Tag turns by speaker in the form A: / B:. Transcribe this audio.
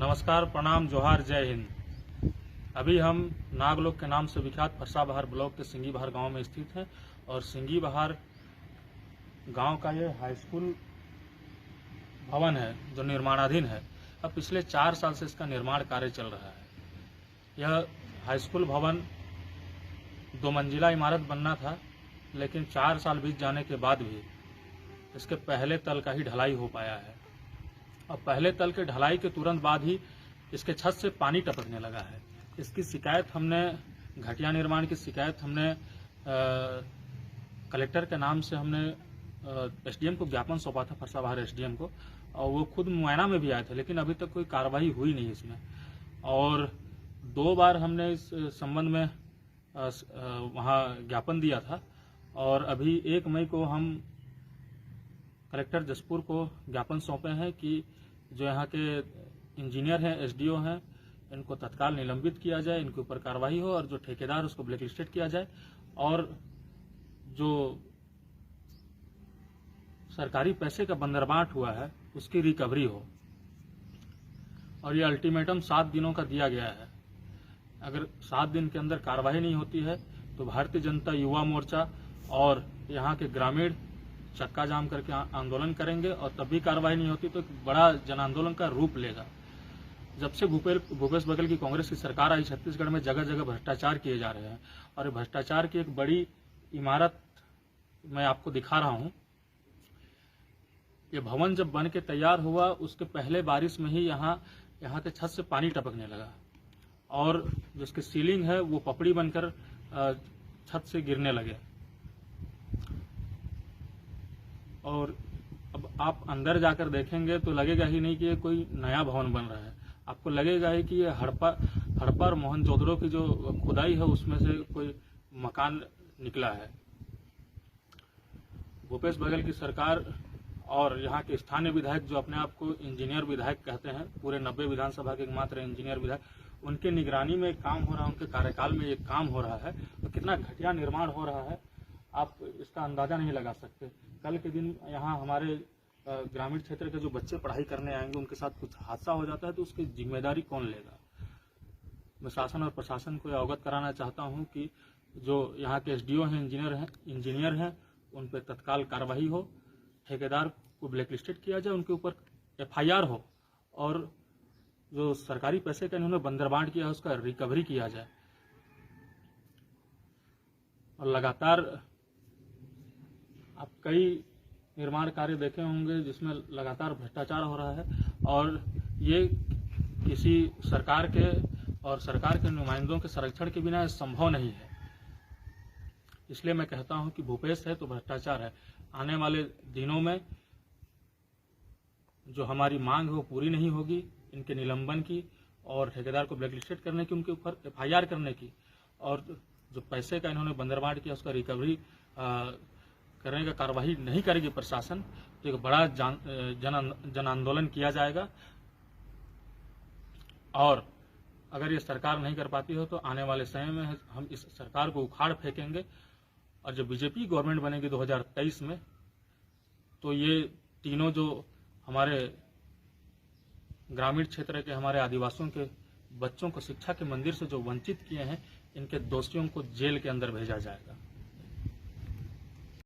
A: नमस्कार, प्रणाम, जोहार, जय हिंद। अभी हम नागलोक के नाम से विख्यात फरसाबहार ब्लॉक के सिंगी बहार गांव में स्थित हैं और सिंगी बहार गांव का ये हाई स्कूल भवन है जो निर्माणाधीन है। अब पिछले 4 साल से इसका निर्माण कार्य चल रहा है। यह हाई स्कूल भवन 2 मंजिला इमारत बनना था, लेकिन 4 साल बीत जाने के बाद भी इसके पहले तल का ही ढलाई हो पाया है। और पहले तल के ढलाई के तुरंत बाद ही इसके छत से पानी टपकने लगा है। इसकी शिकायत हमने, घटिया निर्माण की शिकायत हमने कलेक्टर के नाम से हमने एसडीएम को ज्ञापन सौंपा था, फरसाबहार एसडीएम को, और वो खुद मुआयना में भी आए थे, लेकिन अभी तक कोई कार्रवाई हुई नहीं इसमें। और 2 बार हमने इस संबंध में वहाँ ज्ञापन दिया था और अभी 1 मई को हम कलेक्टर जसपुर को ज्ञापन सौंपे हैं कि जो यहाँ के इंजीनियर हैं, एसडीओ हैं, इनको तत्काल निलंबित किया जाए, इनके ऊपर कार्रवाई हो और जो ठेकेदार उसको ब्लैकलिस्टेड किया जाए और जो सरकारी पैसे का बंदरबाट हुआ है उसकी रिकवरी हो। और ये अल्टीमेटम 7 दिनों का दिया गया है। अगर 7 दिन के अंदर कार्रवाई नहीं होती है तो भारतीय जनता युवा मोर्चा और यहाँ के ग्रामीण चक्का जाम करके आंदोलन करेंगे और तब भी कार्रवाई नहीं होती तो एक बड़ा जन आंदोलन का रूप लेगा। जब से भूपेश बघेल की कांग्रेस की सरकार आई, छत्तीसगढ़ में जगह जगह भ्रष्टाचार किए जा रहे हैं और भ्रष्टाचार की एक बड़ी इमारत मैं आपको दिखा रहा हूं। ये भवन जब बन के तैयार हुआ उसके पहले बारिश में ही यहाँ के छत से पानी टपकने लगा और जिसकी सीलिंग है वो पपड़ी बनकर छत से गिरने लगे। और अब आप अंदर जाकर देखेंगे तो लगेगा ही नहीं कि ये कोई नया भवन बन रहा है। आपको लगेगा ही कि ये हड़प्पा और मोहनजोदड़ो की जो खुदाई है उसमें से कोई मकान निकला है। भूपेश बघेल की सरकार और यहाँ के स्थानीय विधायक जो अपने आप को इंजीनियर विधायक कहते हैं, पूरे 90 विधानसभा के एकमात्र इंजीनियर विधायक, उनके निगरानी में काम हो रहा है, उनके कार्यकाल में ये काम हो रहा है। तो कितना घटिया निर्माण हो रहा है आप इसका अंदाजा नहीं लगा सकते। कल के दिन यहाँ हमारे ग्रामीण क्षेत्र के जो बच्चे पढ़ाई करने आएंगे उनके साथ कुछ हादसा हो जाता है तो उसकी जिम्मेदारी कौन लेगा। मैं शासन और प्रशासन को अवगत कराना चाहता हूँ कि जो यहाँ के एसडीओ हैं, इंजीनियर हैं, उन पर तत्काल कार्रवाई हो, ठेकेदार को ब्लैकलिस्टेड किया जाए, उनके ऊपर एफआईआर हो और जो सरकारी पैसे का इन्होंने बंदरबाट किया है उसका रिकवरी किया जाए। और लगातार आप कई निर्माण कार्य देखे होंगे जिसमें लगातार भ्रष्टाचार हो रहा है और ये किसी सरकार के और सरकार के नुमाइंदों के संरक्षण के बिना संभव नहीं है। इसलिए मैं कहता हूं कि भूपेश है तो भ्रष्टाचार है। आने वाले दिनों में जो हमारी मांग है वो पूरी नहीं होगी, इनके निलंबन की और ठेकेदार को ब्लैकलिस्टेड करने की, उनके ऊपर एफआईआर करने की, और जो पैसे का इन्होंने बंदरबाट किया उसका रिकवरी करने का कार्रवाई नहीं करेगी प्रशासन तो एक बड़ा जन आंदोलन किया जाएगा। और अगर ये सरकार नहीं कर पाती हो तो आने वाले समय में हम इस सरकार को उखाड़ फेंकेंगे और जब बीजेपी गवर्नमेंट बनेगी 2023 में तो ये तीनों जो हमारे ग्रामीण क्षेत्र के हमारे आदिवासियों के बच्चों को शिक्षा के मंदिर से जो वंचित किए हैं, इनके दोषियों को जेल के अंदर भेजा जाएगा।